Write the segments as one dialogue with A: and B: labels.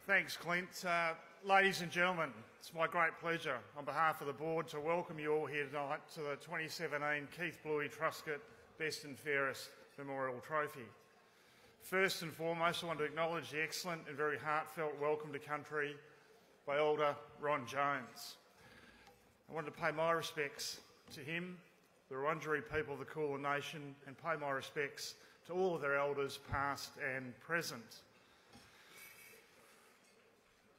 A: Thanks, Clint. Ladies and gentlemen, it's my great pleasure on behalf of the board to welcome you all here tonight to the 2017 Keith Bluey Truscott Best and Fairest Memorial Trophy. First and foremost, I want to acknowledge the excellent and very heartfelt welcome to country by Elder Ron Jones. I wanted to pay my respects to him, the Wurundjeri people of the Kulin Nation, and pay my respects to all of their elders, past and present.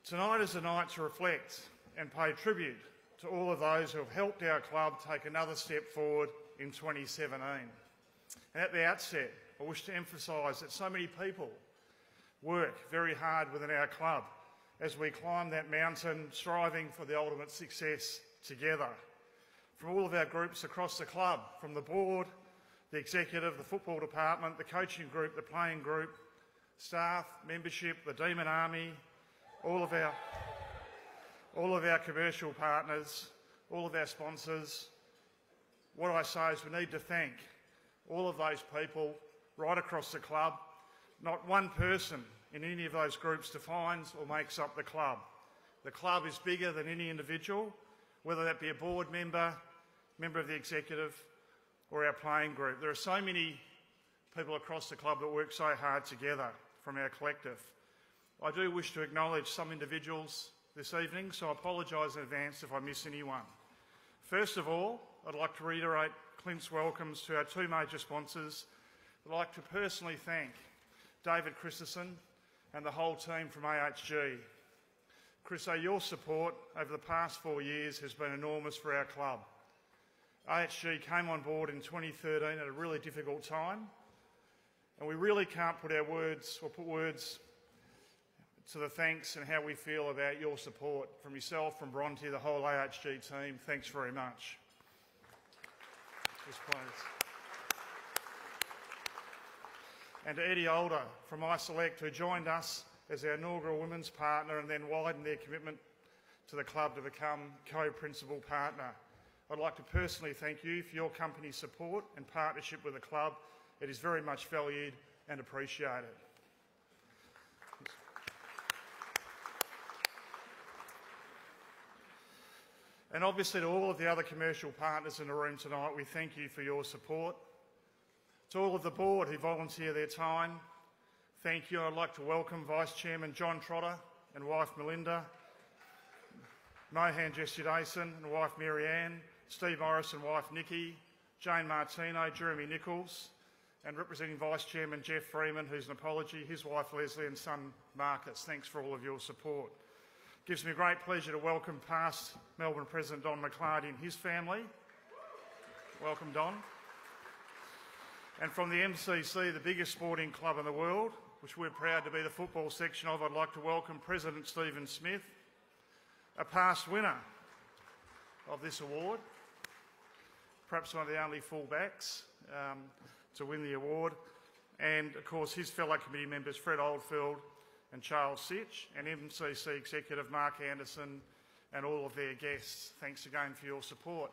A: Tonight is a night to reflect and pay tribute to all of those who have helped our club take another step forward in 2017. And at the outset, I wish to emphasise that so many people work very hard within our club as we climb that mountain, striving for the ultimate success together. From all of our groups across the club, from the board, the executive, the football department, the coaching group, the playing group, staff, membership, the Demon Army, all of our commercial partners, all of our sponsors. What I say is we need to thank all of those people right across the club. Not one person in any of those groups defines or makes up the club. The club is bigger than any individual, whether that be a board member, member of the executive, or our playing group. There are so many people across the club that work so hard together from our collective. I do wish to acknowledge some individuals this evening, so I apologise in advance if I miss anyone. First of all, I'd like to reiterate Clint's welcomes to our two major sponsors. I'd like to personally thank David Christensen and the whole team from AHG. Chriso, your support over the past 4 years has been enormous for our club. AHG came on board in 2013 at a really difficult time, and we really can't put words to the thanks and how we feel about your support. From yourself, from Bronte, the whole AHG team, thanks very much. Yes, please. And to Eddie Older from iSelect, who joined us as our inaugural women's partner and then widened their commitment to the club to become co-principal partner. I'd like to personally thank you for your company's support and partnership with the club. It is very much valued and appreciated. And obviously to all of the other commercial partners in the room tonight, we thank you for your support. To all of the board who volunteer their time, thank you. I'd like to welcome Vice Chairman John Trotter and wife Melinda, Mohan Jessudason and wife Mary Ann, Steve Morris and wife Nikki, Jane Martino, Jeremy Nichols, and representing Vice Chairman Jeff Freeman, who's an apology, his wife Leslie and son Marcus. Thanks for all of your support. Gives me great pleasure to welcome past Melbourne President Don McClarty and his family. Welcome, Don. And from the MCC, the biggest sporting club in the world, which we're proud to be the football section of, I'd like to welcome President Stephen Smith, a past winner of this award, perhaps one of the only fullbacks to win the award, and of course his fellow committee members Fred Oldfield and Charles Sitch, and MCC Executive Mark Anderson and all of their guests. Thanks again for your support.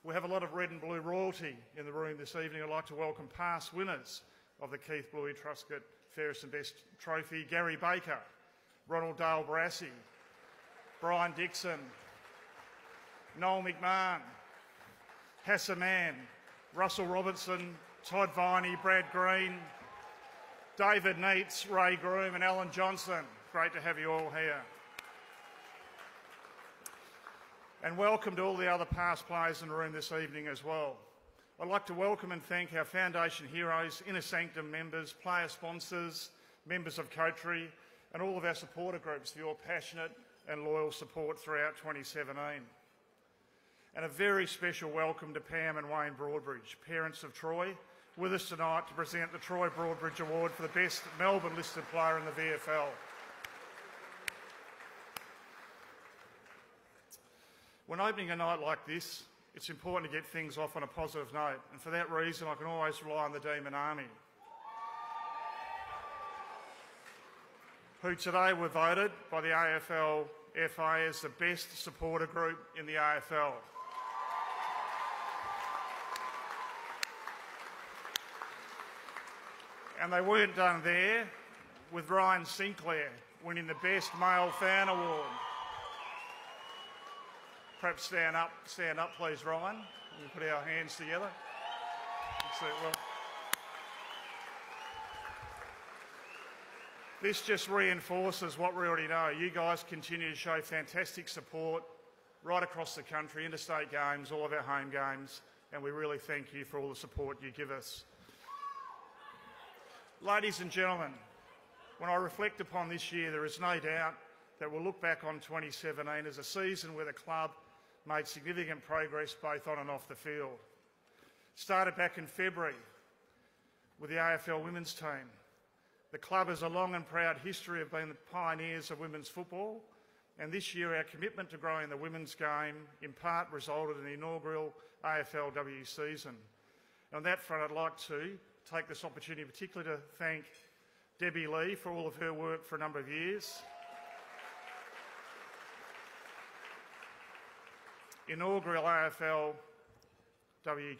A: We have a lot of red and blue royalty in the room this evening. I'd like to welcome past winners of the Keith Bluey Truscott Fairest and Best Trophy: Gary Baker, Ronald Dale Barassi, Brian Dixon, Noel McMahon, Hassan Mann, Russell Robertson, Todd Viney, Brad Green, David Neitz, Ray Groom and Alan Johnson. Great to have you all here. And welcome to all the other past players in the room this evening as well. I'd like to welcome and thank our Foundation heroes, Inner Sanctum members, player sponsors, members of Coterie and all of our supporter groups for your passionate and loyal support throughout 2017. And a very special welcome to Pam and Wayne Broadbridge, parents of Troy, with us tonight to present the Troy Broadbridge Award for the best Melbourne listed player in the VFL. When opening a night like this, it's important to get things off on a positive note, and for that reason I can always rely on the Demon Army, who today were voted by the AFL-FA as the best supporter group in the AFL. And they weren't done there, with Ryan Sinclair winning the Best Male Fan Award. Perhaps stand up please, Ryan. We'll put our hands together. Well, this just reinforces what we already know. You guys continue to show fantastic support right across the country, interstate games, all of our home games, and we really thank you for all the support you give us. Ladies and gentlemen, when I reflect upon this year, there is no doubt that we'll look back on 2017 as a season where the club made significant progress both on and off the field. Started back in February with the AFL women's team. The club has a long and proud history of being the pioneers of women's football, and this year our commitment to growing the women's game in part resulted in the inaugural AFLW season. And on that front, I'd like to take this opportunity particularly to thank Debbie Lee for all of her work for a number of years. Inaugural AFLW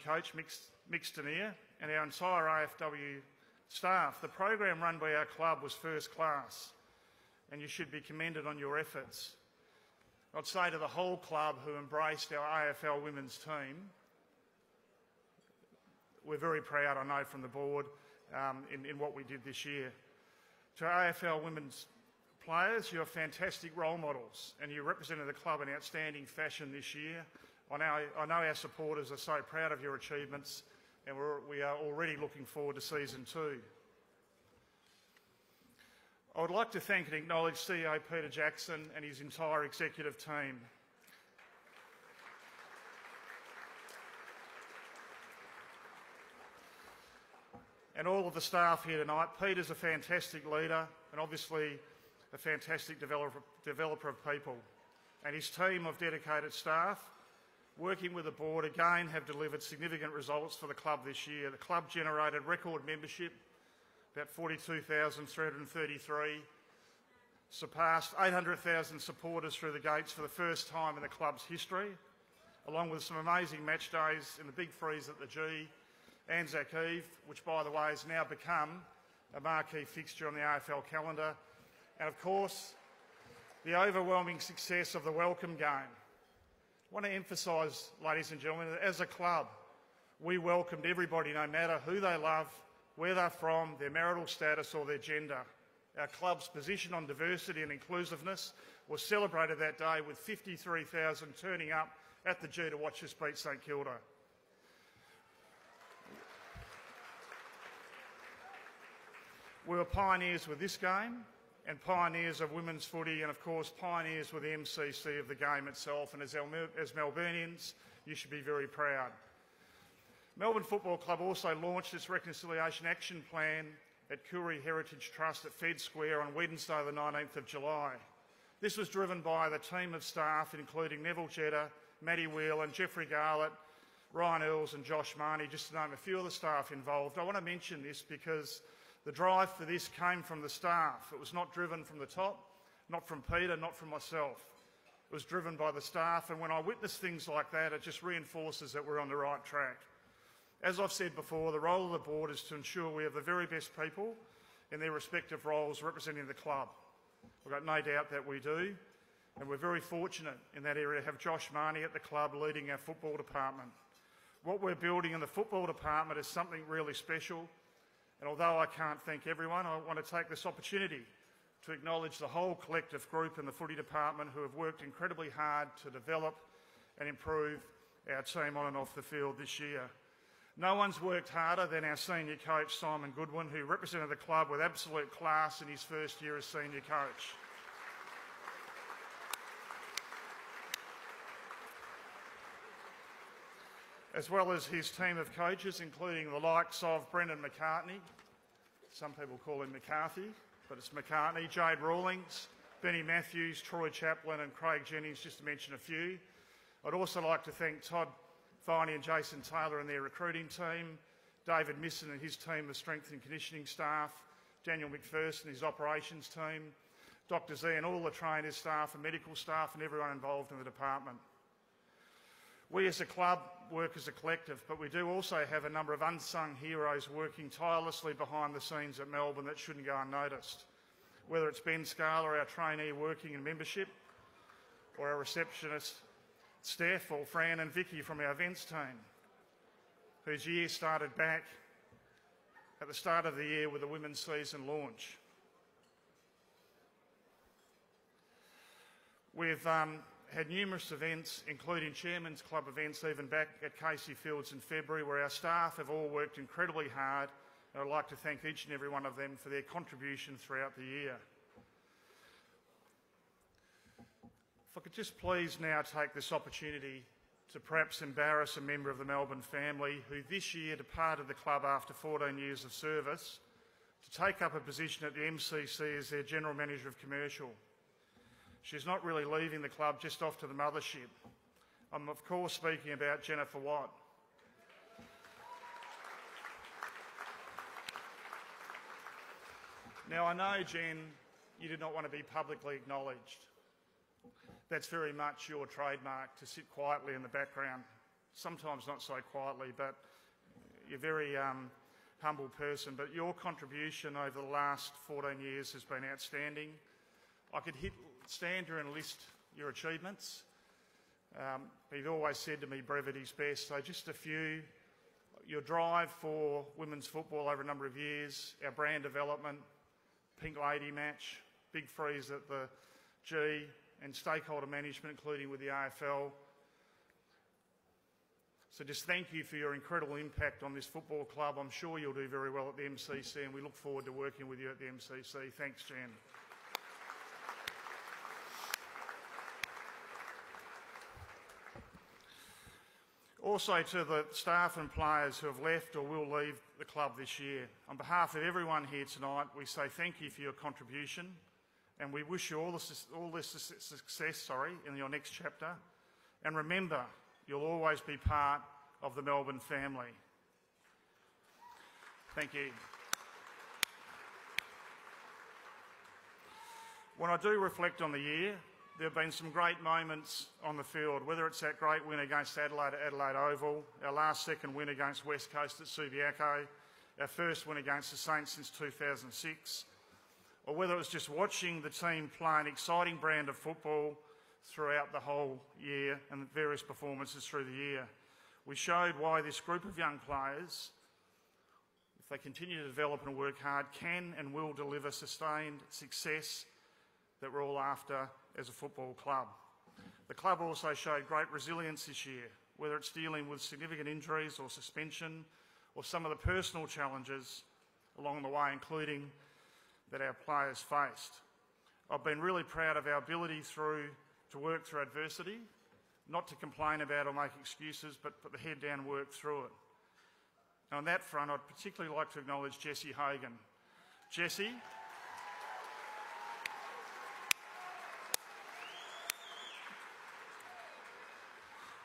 A: coach, Mick Stanier, and our entire AFW staff. The program run by our club was first class, and you should be commended on your efforts. I'd say to the whole club who embraced our AFL women's team, we're very proud, I know, from the board in what we did this year. To AFL women's players, you're fantastic role models, and you represented the club in outstanding fashion this year. I know our supporters are so proud of your achievements, and we are already looking forward to season 2. I would like to thank and acknowledge CEO Peter Jackson and his entire executive team. And all of the staff here tonight. Peter's a fantastic leader and obviously a fantastic developer of people. And his team of dedicated staff, working with the board, again have delivered significant results for the club this year. The club generated record membership, about 42,333, surpassed 800,000 supporters through the gates for the first time in the club's history, along with some amazing match days in the Big Freeze at the G, Anzac Eve, which by the way has now become a marquee fixture on the AFL calendar, and of course the overwhelming success of the welcome game. I want to emphasise, ladies and gentlemen, that as a club we welcomed everybody, no matter who they love, where they're from, their marital status or their gender. Our club's position on diversity and inclusiveness was celebrated that day with 53,000 turning up at the G to watch us beat St Kilda. We were pioneers with this game and pioneers of women's footy and, of course, pioneers with the MCC of the game itself. And as Melburnians, you should be very proud. Melbourne Football Club also launched its Reconciliation Action Plan at Koori Heritage Trust at Fed Square on Wednesday the 19th of July. This was driven by the team of staff including Neville Jetta, Matty Whelan, Jeffrey Garlett, Ryan Earls and Josh Marnie, just to name a few of the staff involved. I want to mention this because the drive for this came from the staff. It was not driven from the top, not from Peter, not from myself. It was driven by the staff, and when I witness things like that, it just reinforces that we're on the right track. As I've said before, the role of the board is to ensure we have the very best people in their respective roles representing the club. I've got no doubt that we do, and we're very fortunate in that area to have Josh Marnie at the club leading our football department. What we're building in the football department is something really special, and although I can't thank everyone, I want to take this opportunity to acknowledge the whole collective group in the footy department who have worked incredibly hard to develop and improve our team on and off the field this year. No one's worked harder than our senior coach, Simon Goodwin, who represented the club with absolute class in his first year as senior coach. As well as his team of coaches, including the likes of Brendan McCartney, some people call him McCarthy, but it's McCartney, Jade Rawlings, Benny Matthews, Troy Chaplin and Craig Jennings, just to mention a few. I'd also like to thank Todd Finey and Jason Taylor and their recruiting team, David Misson and his team of strength and conditioning staff, Daniel McPherson and his operations team, Dr Z and all the trainers, staff and medical staff and everyone involved in the department. We as a club work as a collective, but we do also have a number of unsung heroes working tirelessly behind the scenes at Melbourne that shouldn't go unnoticed. whether it's Ben Scala, our trainee working in membership, or our receptionist, Steph, or Fran and Vicky from our events team, whose year started back at the start of the year with the women's season launch. We've had numerous events, including Chairman's Club events, even back at Casey Fields in February, where our staff have all worked incredibly hard, and I'd like to thank each and every one of them for their contribution throughout the year. If I could just please now take this opportunity to perhaps embarrass a member of the Melbourne family who this year departed the club after 14 years of service to take up a position at the MCC as their General Manager of Commercial. She's not really leaving the club, just off to the mothership. I'm of course speaking about Jennifer Watt. Now I know, Jen, you did not want to be publicly acknowledged. That's very much your trademark, to sit quietly in the background. Sometimes not so quietly, but you're a very humble person. But your contribution over the last 14 years has been outstanding. I could stand here and list your achievements. You've always said to me brevity's best, so just a few. Your drive for women's football over a number of years, our brand development, Pink Lady match, big freeze at the G, and stakeholder management, including with the AFL. So just thank you for your incredible impact on this football club. I'm sure you'll do very well at the MCC, and we look forward to working with you at the MCC. Thanks, Jen. Also to the staff and players who have left or will leave the club this year, on behalf of everyone here tonight, we say thank you for your contribution, and we wish you all this success in your next chapter. And remember, you'll always be part of the Melbourne family. Thank you. When I do reflect on the year, there have been some great moments on the field, whether it's that great win against Adelaide at Adelaide Oval, our last second win against West Coast at Subiaco, our first win against the Saints since 2006, or whether it was just watching the team play an exciting brand of football throughout the whole year and various performances through the year. We showed why this group of young players, if they continue to develop and work hard, can and will deliver sustained success that we're all after as a football club. The club also showed great resilience this year, whether it's dealing with significant injuries or suspension or some of the personal challenges along the way, including that our players faced. I've been really proud of our ability to work through adversity, not to complain about or make excuses, but put the head down and work through it. And on that front, I'd particularly like to acknowledge Jessie Hogan. Jessie,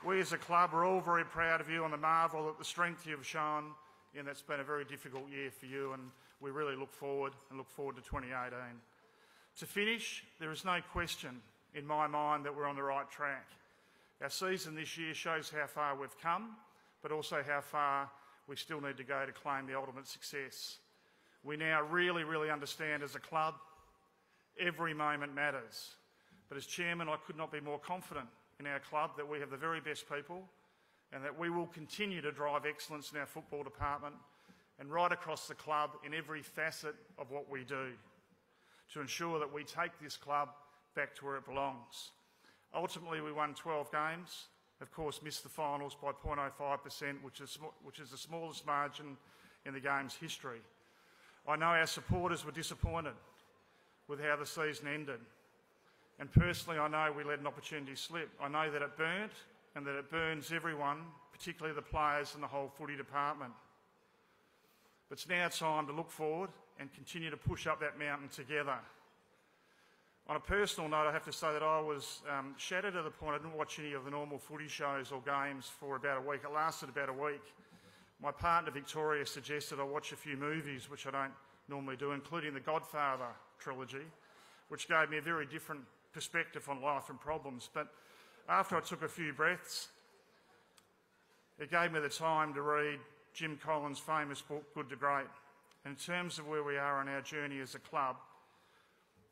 A: we as a club are all very proud of you and the marvel at the strength you've shown, and that's been a very difficult year for you, and we really look forward to 2018. To finish, there is no question in my mind that we're on the right track. Our season this year shows how far we've come, but also how far we still need to go to claim the ultimate success. We now really understand as a club, every moment matters. But as chairman, I could not be more confident in our club that we have the very best people and that we will continue to drive excellence in our football department and right across the club in every facet of what we do to ensure that we take this club back to where it belongs. Ultimately, we won 12 games, of course missed the finals by 0.05%, which is the smallest margin in the game's history. I know our supporters were disappointed with how the season ended. And personally, I know we let an opportunity slip. I know that it burnt and that it burns everyone, particularly the players and the whole footy department. But it's now time to look forward and continue to push up that mountain together. On a personal note, I have to say that I was shattered to the point I didn't watch any of the normal footy shows or games for about a week. It lasted about a week. My partner Victoria suggested I watch a few movies, which I don't normally do, including the Godfather trilogy, which gave me a very different perspective on life and problems. But after I took a few breaths, it gave me the time to read Jim Collins' famous book, Good to Great. And in terms of where we are on our journey as a club,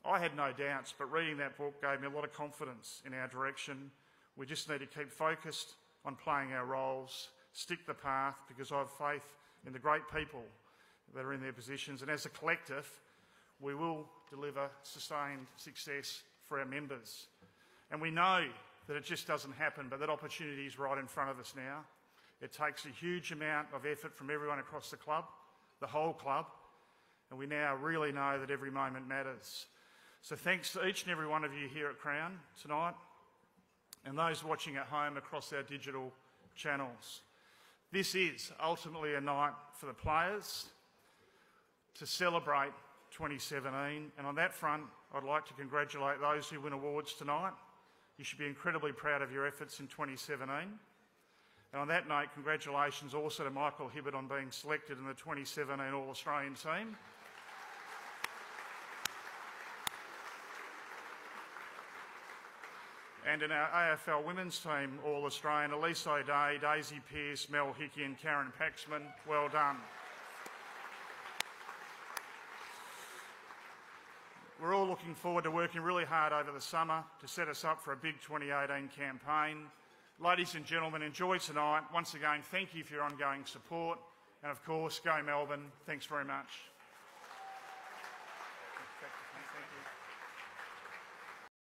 A: I had no doubts, but reading that book gave me a lot of confidence in our direction. We just need to keep focused on playing our roles, stick the path, because I have faith in the great people that are in their positions, and as a collective, we will deliver sustained success for our members. And we know that it just doesn't happen, but that opportunity is right in front of us now. It takes a huge amount of effort from everyone across the club, the whole club, and we now really know that every moment matters. So thanks to each and every one of you here at Crown tonight, and those watching at home across our digital channels. This is ultimately a night for the players to celebrate 2017, and on that front, I'd like to congratulate those who win awards tonight. You should be incredibly proud of your efforts in 2017. And on that note, congratulations also to Michael Hibbert on being selected in the 2017 All-Australian team. And in our AFL women's team, All-Australian, Elise O'Day, Daisy Pearce, Mel Hickey and Karen Paxman, well done. We're all looking forward to working really hard over the summer to set us up for a big 2018 campaign. Ladies and gentlemen, enjoy tonight. Once again, thank you for your ongoing support. And of course, go Melbourne. Thanks very much.